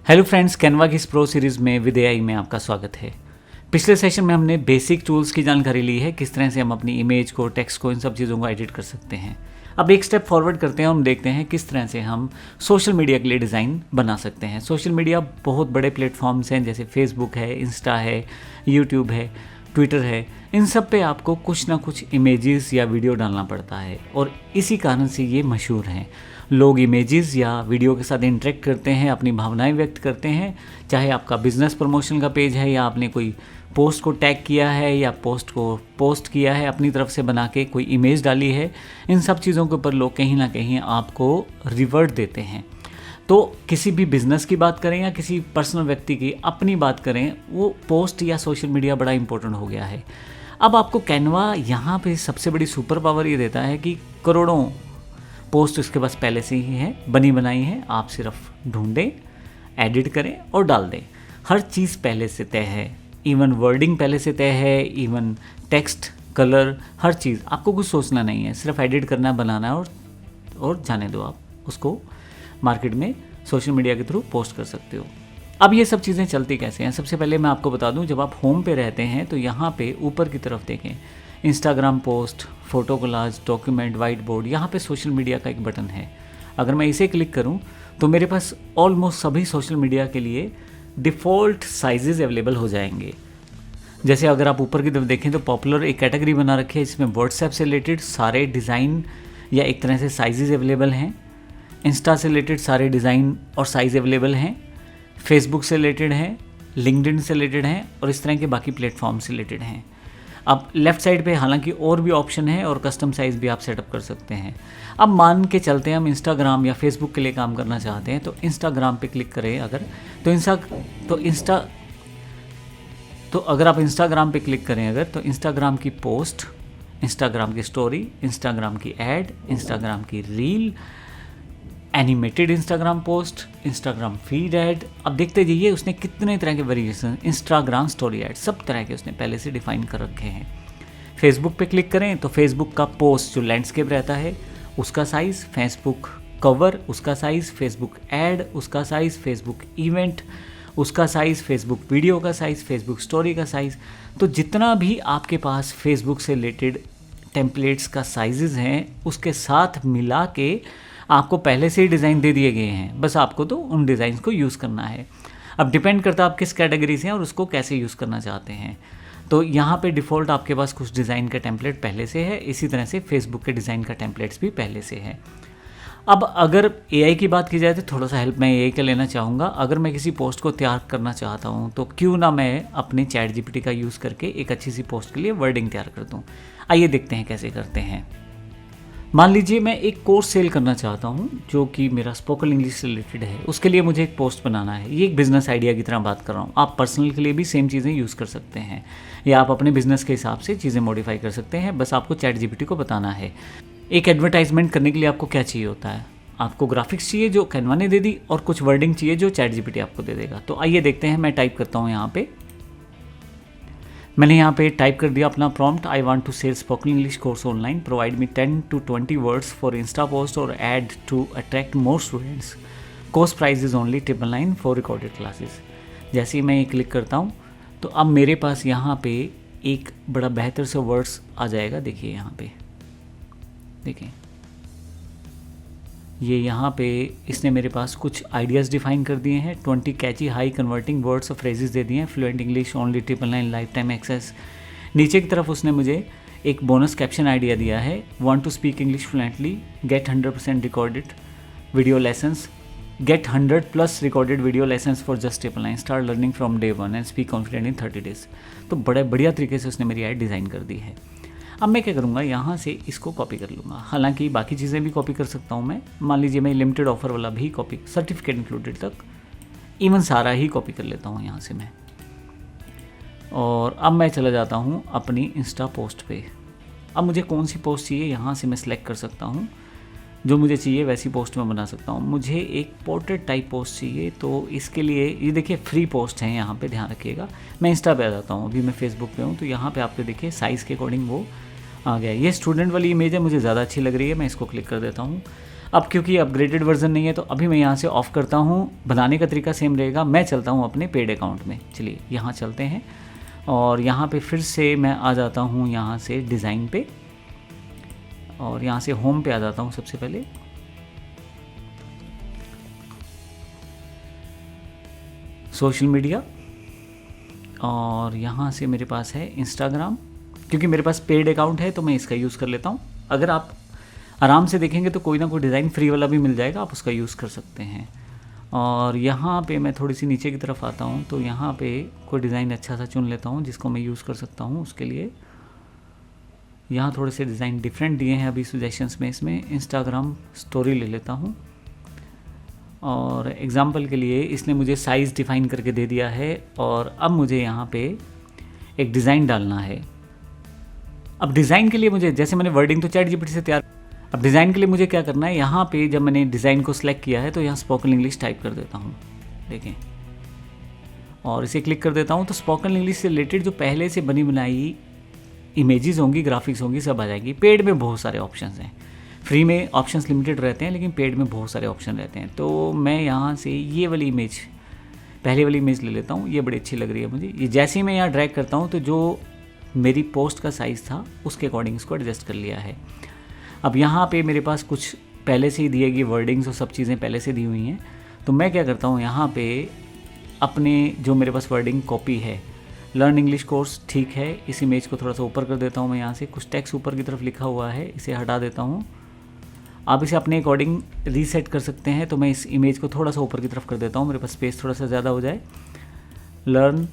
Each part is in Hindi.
हेलो फ्रेंड्स, कैनवा की इस प्रो सीरीज़ में विद एआई में आपका स्वागत है। पिछले सेशन में हमने बेसिक टूल्स की जानकारी ली है, किस तरह से हम अपनी इमेज को, टेक्स्ट को, इन सब चीज़ों को एडिट कर सकते हैं। अब एक स्टेप फॉरवर्ड करते हैं और हम देखते हैं किस तरह से हम सोशल मीडिया के लिए डिज़ाइन बना सकते हैं। सोशल मीडिया बहुत बड़े प्लेटफॉर्म्स हैं, जैसे फेसबुक है, इंस्टा है, यूट्यूब है, ट्विटर है। इन सब पे आपको कुछ ना कुछ इमेजेस या वीडियो डालना पड़ता है और इसी कारण से ये मशहूर हैं। लोग इमेजेस या वीडियो के साथ इंटरेक्ट करते हैं, अपनी भावनाएं व्यक्त करते हैं। चाहे आपका बिजनेस प्रमोशन का पेज है या आपने कोई पोस्ट को टैग किया है या पोस्ट को पोस्ट किया है, अपनी तरफ से बना के कोई इमेज डाली है, इन सब चीज़ों के ऊपर लोग कहीं ना कहीं आपको रिवर्ट देते हैं। तो किसी भी बिज़नेस की बात करें या किसी पर्सनल व्यक्ति की अपनी बात करें, वो पोस्ट या सोशल मीडिया बड़ा इंपॉर्टेंट हो गया है। अब आपको कैनवा यहाँ पे सबसे बड़ी सुपर पावर ये देता है कि करोड़ों पोस्ट उसके पास पहले से ही है, बनी बनाई है। आप सिर्फ ढूंढें, एडिट करें और डाल दें। हर चीज़ पहले से तय है, इवन वर्डिंग पहले से तय है, इवन टेक्स्ट, कलर, हर चीज़। आपको कुछ सोचना नहीं है, सिर्फ एडिट करना, बनाना है और जाने दो। आप उसको मार्केट में सोशल मीडिया के थ्रू पोस्ट कर सकते हो। अब ये सब चीज़ें चलती कैसे हैं? सबसे पहले मैं आपको बता दूं, जब आप होम पे रहते हैं तो यहाँ पे ऊपर की तरफ देखें, Instagram post, photo collage, document, white board, यहाँ पे सोशल मीडिया का एक बटन है। अगर मैं इसे क्लिक करूँ तो मेरे पास ऑलमोस्ट सभी सोशल मीडिया के लिए डिफ़ॉल्ट साइजेज़ अवेलेबल हो जाएंगे। जैसे अगर आप ऊपर की तरफ देखें तो पॉपुलर एक कैटेगरी बना रखी है, जिसमें व्हाट्सएप से रिलेटेड सारे डिज़ाइन या एक तरह से साइजेज़ अवेलेबल हैं। इंस्टा से रिलेटेड सारे डिज़ाइन और साइज़ अवेलेबल हैं। फेसबुक से रिलेटेड हैं, लिंक्डइन से रिलेटेड हैं और इस तरह के बाकी प्लेटफॉर्म से रिलेटेड हैं। अब लेफ़्ट साइड पे हालांकि और भी ऑप्शन है और कस्टम साइज़ भी आप सेटअप कर सकते हैं। अब मान के चलते हैं हम इंस्टाग्राम या फेसबुक के लिए काम करना चाहते हैं, तो इंस्टाग्राम पे क्लिक करें अगर तो अगर आप इंस्टाग्राम पे क्लिक करें अगर, तो इंस्टाग्राम की पोस्ट, इंस्टाग्राम की स्टोरी, इंस्टाग्राम की ऐड, इंस्टाग्राम की reel, animated Instagram post, Instagram feed add. अब देखते जाइए उसने कितने तरह के वेरिएशन, इंस्टाग्राम स्टोरी ऐड, सब तरह के उसने पहले से डिफाइन कर रखे हैं। फेसबुक पे क्लिक करें तो फेसबुक का पोस्ट जो लैंडस्केप रहता है उसका साइज़, फेसबुक कवर उसका साइज़, फेसबुक ऐड उसका साइज़, फेसबुक इवेंट उसका साइज़, फेसबुक वीडियो का साइज़, फेसबुक स्टोरी का साइज़। तो जितना भी आपके पास फेसबुक से रिलेटेड टेम्पलेट्स का साइजेज़ हैं, उसके साथ मिला के आपको पहले से ही डिज़ाइन दे दिए गए हैं। बस आपको तो उन डिज़ाइन को यूज़ करना है। अब डिपेंड करता है आप किस कैटेगरी से हैं और उसको कैसे यूज़ करना चाहते हैं। तो यहाँ पे डिफ़ॉल्ट आपके पास कुछ डिज़ाइन का टेम्पलेट पहले से है, इसी तरह से फेसबुक के डिज़ाइन का टेम्पलेट्स भी पहले से है। अब अगर एआई की बात की जाए तो थोड़ा सा हेल्प मैं एआई का लेना चाहूँगा। अगर मैं किसी पोस्ट को तैयार करना चाहता हूँ तो क्यों ना मैं अपने चैट जीपीटी का यूज़ करके एक अच्छी सी पोस्ट के लिए वर्डिंग तैयार कर दूँ। आइए देखते हैं कैसे करते हैं। मान लीजिए मैं एक कोर्स सेल करना चाहता हूँ जो कि मेरा स्पोकन इंग्लिश से रिलेटेड है। उसके लिए मुझे एक पोस्ट बनाना है। ये एक बिज़नेस आइडिया की तरह बात कर रहा हूँ। आप पर्सनल के लिए भी सेम चीज़ें यूज़ कर सकते हैं या आप अपने बिज़नेस के हिसाब से चीज़ें मॉडिफाई कर सकते हैं। बस आपको चैट जीपीटी को बताना है। एक एडवर्टाइजमेंट करने के लिए आपको क्या चाहिए होता है? आपको ग्राफिक्स चाहिए जो कैनवा ने दे दी और कुछ वर्डिंग चाहिए जो चैट जीपीटी आपको दे देगा। तो आइए देखते हैं। मैं टाइप करता हूँ यहाँ पे, मैंने यहाँ पे टाइप कर दिया अपना prompt, I want to sell spoken English course online, provide me 10 to 20 words for insta post और ad to attract more students, course price is only 999 for recorded classes. जैसे ही मैं ये क्लिक करता हूँ तो अब मेरे पास यहाँ पे एक बड़ा बेहतर से वर्ड्स आ जाएगा। देखिए यहाँ पे, देखिए ये यहाँ पे इसने मेरे पास कुछ आइडियाज़ डिफाइन कर दिए हैं। 20 कैची हाई कन्वर्टिंग वर्ड्स और फ्रेजेस दे दिए हैं। Fluent English only 999 lifetime access. नीचे की तरफ उसने मुझे एक बोनस कैप्शन आइडिया दिया है, want to speak English fluently, get 100% recorded video lessons, get 100+ recorded video lessons for just 999, start learning from day 1 and speak confident in 30 days। तो बड़े बढ़िया तरीके से उसने मेरी ऐड डिज़ाइन कर दी है। अब मैं क्या करूँगा, यहाँ से इसको कॉपी कर लूँगा। हालांकि बाकी चीज़ें भी कॉपी कर सकता हूँ मैं। मान लीजिए मैं लिमिटेड ऑफर वाला भी कॉपी, सर्टिफिकेट इंक्लूडेड तक, इवन सारा ही कॉपी कर लेता हूँ यहाँ से मैं। और अब मैं चला जाता हूँ अपनी इंस्टा पोस्ट पे। अब मुझे कौन सी पोस्ट चाहिए यहाँ से मैं सिलेक्ट कर सकता हूँ। जो मुझे चाहिए वैसी पोस्ट मैं बना सकता हूँ। मुझे एक पोर्ट्रेट टाइप पोस्ट चाहिए, तो इसके लिए ये देखिए फ्री पोस्ट है, यहाँ पे ध्यान रखिएगा। मैं इंस्टा पे आ जाता हूँ, अभी मैं फेसबुक पे हूँ, तो यहाँ पे आपको देखिए साइज़ के अकॉर्डिंग वो आ गया। ये स्टूडेंट वाली इमेज है, मुझे ज़्यादा अच्छी लग रही है, मैं इसको क्लिक कर देता हूँ। अब क्योंकि अपग्रेडेड वर्जन नहीं है तो अभी मैं यहाँ से ऑफ़ करता हूँ। बनाने का तरीका सेम रहेगा, मैं चलता हूँ अपने पेड अकाउंट में। चलिए यहाँ चलते हैं और यहाँ पे फिर से मैं आ जाता हूँ यहाँ से डिज़ाइन पे और यहाँ से होम पे आ जाता हूँ। सबसे पहले सोशल मीडिया और यहाँ से मेरे पास है इंस्टाग्राम। क्योंकि मेरे पास पेड अकाउंट है तो मैं इसका यूज़ कर लेता हूँ। अगर आप आराम से देखेंगे तो कोई ना कोई डिज़ाइन फ्री वाला भी मिल जाएगा, आप उसका यूज़ कर सकते हैं। और यहाँ पे मैं थोड़ी सी नीचे की तरफ आता हूँ तो यहाँ पे कोई डिज़ाइन अच्छा सा चुन लेता हूँ जिसको मैं यूज़ कर सकता हूँ। उसके लिए यहाँ थोड़े से डिज़ाइन डिफरेंट दिए हैं अभी सजेशंस में। इसमें इंस्टाग्राम स्टोरी ले लेता हूँ और एग्ज़ाम्पल के लिए इसने मुझे साइज़ डिफ़ाइन करके दे दिया है और अब मुझे यहाँ पे एक डिज़ाइन डालना है। अब डिज़ाइन के लिए मुझे, जैसे मैंने वर्डिंग तो ChatGPT से तैयार, अब डिज़ाइन के लिए मुझे क्या करना है, यहाँ पे जब मैंने डिज़ाइन को सिलेक्ट किया है तो यहाँ स्पोकन इंग्लिश टाइप कर देता हूँ, देखें, और इसे क्लिक कर देता हूँ तो स्पोकन इंग्लिश से रिलेटेड जो पहले से बनी बनाई इमेजेस होंगी, ग्राफिक्स होंगी, सब आ जाएगी। पेड में बहुत सारे ऑप्शंस हैं, फ्री में ऑप्शंस लिमिटेड रहते हैं लेकिन पेड में बहुत सारे ऑप्शन रहते हैं। तो मैं यहाँ से ये वाली इमेज, पहले वाली इमेज ले लेता हूँ, ये बड़ी अच्छी लग रही है मुझे। ये जैसे ही मैं यहाँ ड्रैग करता हूँ तो जो मेरी पोस्ट का साइज़ था उसके अकॉर्डिंग इसको एडजस्ट कर लिया है। अब यहाँ पे मेरे पास कुछ पहले से ही दिए गए वर्डिंग्स और सब चीज़ें पहले से दी हुई हैं, तो मैं क्या करता हूँ, यहाँ पे अपने जो मेरे पास वर्डिंग कॉपी है, लर्न इंग्लिश कोर्स, ठीक है, इस इमेज को थोड़ा सा ऊपर कर देता हूँ मैं। यहाँ से कुछ टेक्स्ट ऊपर की तरफ लिखा हुआ है, इसे हटा देता हूँ। आप इसे अपने अकॉर्डिंग रीसेट कर सकते हैं, तो मैं इस इमेज को थोड़ा सा ऊपर की तरफ कर देता हूँ, मेरे पास स्पेस थोड़ा सा ज़्यादा हो जाए। लर्न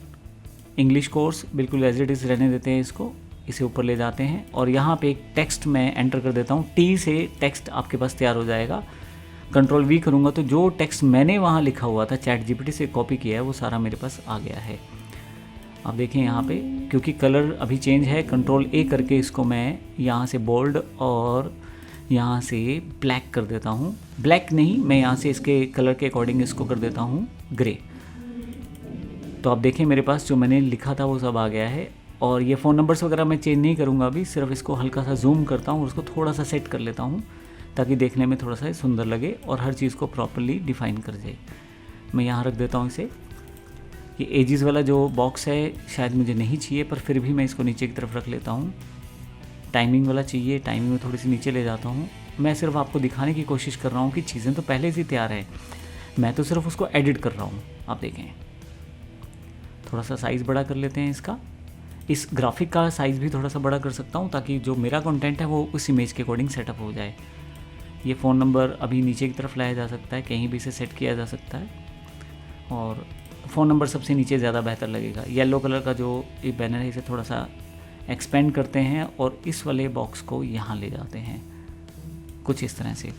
इंग्लिश कोर्स बिल्कुल एज इट इज़ रहने देते हैं इसको, इसे ऊपर ले जाते हैं और यहाँ पे एक टेक्स्ट मैं एंटर कर देता हूँ। टी से टेक्स्ट आपके पास तैयार हो जाएगा। कंट्रोल वी करूँगा तो जो टेक्स्ट मैंने वहाँ लिखा हुआ था ChatGPT से कॉपी किया है वो सारा मेरे पास आ गया है। आप देखें यहाँ पे, क्योंकि कलर अभी चेंज है, कंट्रोल A करके इसको मैं यहाँ से बोल्ड और यहाँ से ब्लैक कर देता हूँ। ब्लैक नहीं, मैं यहाँ से इसके कलर के अकॉर्डिंग इसको कर देता हूँ ग्रे। तो आप देखें मेरे पास जो मैंने लिखा था वो सब आ गया है। और ये फ़ोन नंबर्स वगैरह मैं चेंज नहीं करूँगा अभी, सिर्फ इसको हल्का सा जूम करता हूँ और उसको थोड़ा सा सेट कर लेता हूँ ताकि देखने में थोड़ा सा सुंदर लगे और हर चीज़ को प्रॉपर्ली डिफ़ाइन कर जाए। मैं यहाँ रख देता हूँ इसे। ये एजेस वाला जो बॉक्स है शायद मुझे नहीं चाहिए, पर फिर भी मैं इसको नीचे की तरफ रख लेता हूँ। टाइमिंग वाला चाहिए, टाइमिंग में थोड़ी सी नीचे ले जाता हूँ। मैं सिर्फ आपको दिखाने की कोशिश कर रहा हूँ कि चीज़ें तो पहले से तैयार है, मैं तो सिर्फ उसको एडिट कर रहा हूँ। आप देखें, थोड़ा सा साइज़ बड़ा कर लेते हैं इसका। इस ग्राफिक का साइज़ भी थोड़ा सा बड़ा कर सकता हूँ ताकि जो मेरा कंटेंट है वो उस इमेज के अकॉर्डिंग सेटअप हो जाए। ये फ़ोन नंबर अभी नीचे की तरफ लाया जा सकता है, कहीं भी इसे सेट किया जा सकता है और फ़ोन नंबर सबसे नीचे ज़्यादा बेहतर लगेगा। येलो कलर का जो ये बैनर है इसे थोड़ा सा एक्सपेंड करते हैं और इस वाले बॉक्स को यहाँ ले जाते हैं कुछ इस तरह से।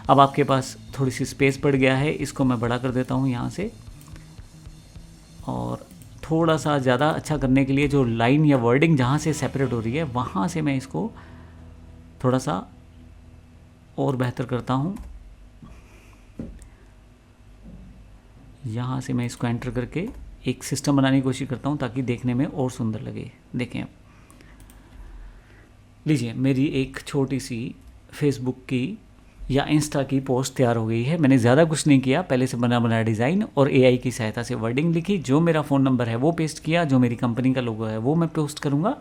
अब आपके पास थोड़ी सी स्पेस बढ़ गया है, इसको मैं बड़ा कर देता हूँ यहाँ से और थोड़ा सा ज़्यादा अच्छा करने के लिए जो लाइन या वर्डिंग जहाँ से सेपरेट हो रही है वहाँ से मैं इसको थोड़ा सा और बेहतर करता हूँ। यहाँ से मैं इसको एंटर करके एक सिस्टम बनाने की कोशिश करता हूँ ताकि देखने में और सुंदर लगे। देखें, लीजिए मेरी एक छोटी सी फेसबुक की या इंस्टा की पोस्ट तैयार हो गई है। मैंने ज़्यादा कुछ नहीं किया, पहले से बना बनाया डिज़ाइन और AI की सहायता से वर्डिंग लिखी, जो मेरा फ़ोन नंबर है वो पेस्ट किया, जो मेरी कंपनी का लोगो है वो मैं पोस्ट करूँगा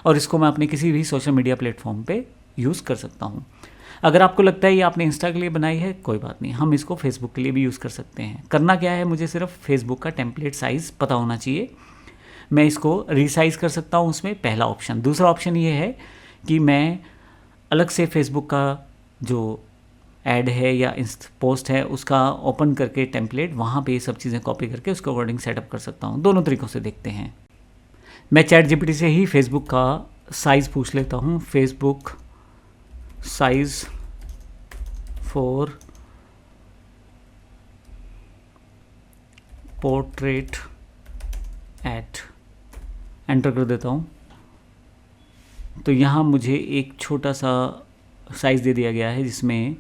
और इसको मैं अपने किसी भी सोशल मीडिया प्लेटफॉर्म पे यूज़ कर सकता हूँ। अगर आपको लगता है ये आपने इंस्टा के लिए बनाई है, कोई बात नहीं, हम इसको फेसबुक के लिए भी यूज़ कर सकते हैं। करना क्या है, मुझे सिर्फ फेसबुक का टेम्पलेट साइज़ पता होना चाहिए। मैं इसको रीसाइज़ कर सकता हूँ उसमें, पहला ऑप्शन। दूसरा ऑप्शन ये है कि मैं अलग से फेसबुक का जो ऐड है या पोस्ट है उसका ओपन करके टेम्पलेट वहाँ पे ये सब चीज़ें कॉपी करके उसको अकॉर्डिंग सेटअप कर सकता हूँ। दोनों तरीक़ों से देखते हैं। मैं ChatGPT से ही फेसबुक का साइज़ पूछ लेता हूँ। फेसबुक साइज़ फॉर पोर्ट्रेट एट, एंटर कर देता हूँ। तो यहाँ मुझे एक छोटा सा साइज़ दे दिया गया है जिसमें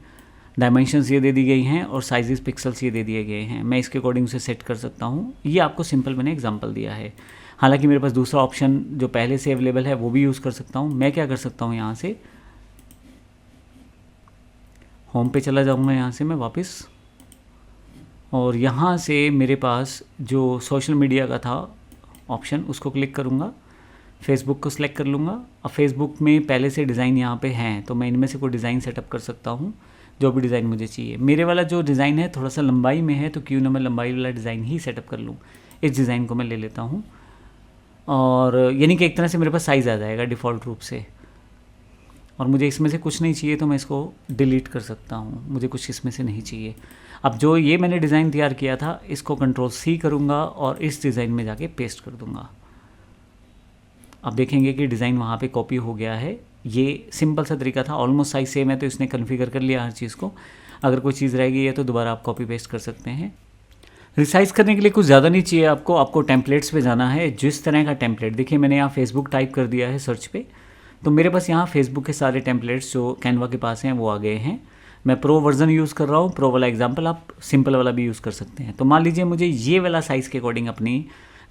डायमेंशंस ये दे दी गई हैं और साइजेस पिक्सल्स ये दे दिए गए हैं। मैं इसके अकॉर्डिंग उसे सेट कर सकता हूँ। ये आपको सिंपल मैंने एग्जांपल दिया है। हालांकि मेरे पास दूसरा ऑप्शन जो पहले से अवेलेबल है वो भी यूज़ कर सकता हूँ। मैं क्या कर सकता हूँ, यहाँ से होम पे चला जाऊँगा यहाँ से मैं वापस, और यहाँ से मेरे पास जो सोशल मीडिया का था ऑप्शन उसको क्लिक करूँगा, फेसबुक को सिलेक्ट कर लूँगा। अब फेसबुक में पहले से डिज़ाइन यहाँ पे हैं तो मैं इनमें से कोई डिज़ाइन सेटअप कर सकता हूँ, जो भी डिज़ाइन मुझे चाहिए। मेरे वाला जो डिज़ाइन है थोड़ा सा लंबाई में है तो क्यों ना मैं लंबाई वाला डिज़ाइन ही सेटअप कर लूँ। इस डिज़ाइन को मैं ले लेता हूँ, और यानी कि एक तरह से मेरे पास साइज़ आ जाएगा डिफ़ॉल्ट रूप से, और मुझे इसमें से कुछ नहीं चाहिए तो मैं इसको डिलीट कर सकता हूँ, मुझे कुछ इसमें से नहीं चाहिए। अब जो ये मैंने डिज़ाइन तैयार किया था इसको Ctrl+C करूँगा और इस डिज़ाइन में जाके पेस्ट कर दूँगा। अब देखेंगे कि डिज़ाइन वहाँ पे कॉपी हो गया है। ये सिंपल सा तरीका था, ऑलमोस्ट साइज सेम है तो इसने कन्फिगर कर लिया हर चीज़ को। अगर कोई चीज़ रह गई है तो दोबारा आप कॉपी पेस्ट कर सकते हैं। रिसाइज़ करने के लिए कुछ ज़्यादा नहीं चाहिए आपको टेम्पलेट्स पे जाना है। जिस तरह का टेम्पलेट, देखिए मैंने यहाँ फेसबुक टाइप कर दिया है सर्च पे, तो मेरे पास यहाँ फेसबुक के सारे टेम्पलेट्स जो कैनवा के पास हैं वो आ गए हैं। मैं प्रो वर्जन यूज़ कर रहा हूँ, प्रो वाला एग्जाम्पल, आप सिंपल वाला भी यूज़ कर सकते हैं। तो मान लीजिए मुझे ये वाला साइज़ के अकॉर्डिंग अपनी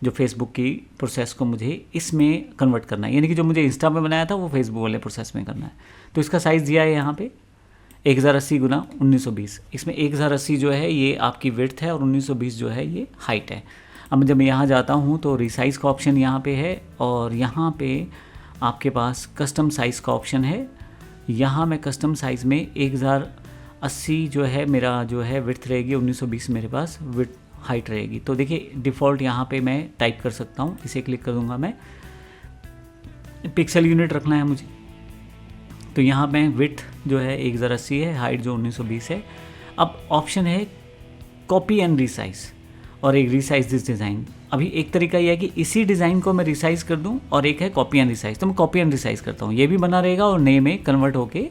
जो फेसबुक की प्रोसेस को मुझे इसमें कन्वर्ट करना है, यानी कि जो मुझे इंस्टा में बनाया था वो फेसबुक वाले प्रोसेस में करना है। तो इसका साइज़ दिया है यहाँ पे 1080 × 1920। इसमें 1080 जो है ये आपकी विड्थ है और 1920 जो है ये हाइट है। अब जब मैं यहाँ जाता हूँ तो रिसाइज़ का ऑप्शन यहाँ पे है, और यहाँ पे आपके पास कस्टम साइज़ का ऑप्शन है। यहाँ मैं कस्टम साइज़ में 1080 जो है मेरा जो है विड्थ रहेगी, 1920 मेरे पास विड्थ हाइट रहेगी। तो देखिए डिफ़ॉल्ट यहाँ पे मैं टाइप कर सकता हूँ, इसे क्लिक कर दूँगा मैं, पिक्सल यूनिट रखना है मुझे। तो यहाँ पे विड्थ जो है 1080 है, हाइट जो 1920 है। अब ऑप्शन है कॉपी एंड रिसाइज और एक रिसाइज दिस डिज़ाइन। अभी एक तरीका यह है कि इसी डिज़ाइन को मैं रिसाइज कर दूं, और एक है कॉपी एंड रिसाइज। तो मैं कॉपी एंड रिसाइज करता हूँ, ये भी बना रहेगा और नए में कन्वर्ट होके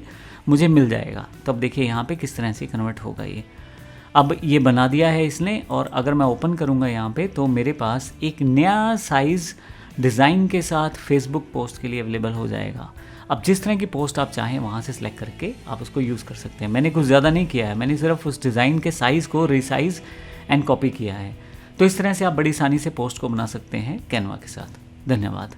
मुझे मिल जाएगा। तब देखिए यहाँ पे किस तरह से कन्वर्ट होगा ये। अब ये बना दिया है इसने, और अगर मैं ओपन करूँगा यहाँ पे तो मेरे पास एक नया साइज़ डिज़ाइन के साथ फेसबुक पोस्ट के लिए अवेलेबल हो जाएगा। अब जिस तरह की पोस्ट आप चाहें वहाँ से सिलेक्ट करके आप उसको यूज़ कर सकते हैं। मैंने कुछ ज़्यादा नहीं किया है, मैंने सिर्फ उस डिज़ाइन के साइज़ को रिसाइज़ एंड कॉपी किया है। तो इस तरह से आप बड़ी आसानी से पोस्ट को बना सकते हैं कैनवा के साथ। धन्यवाद।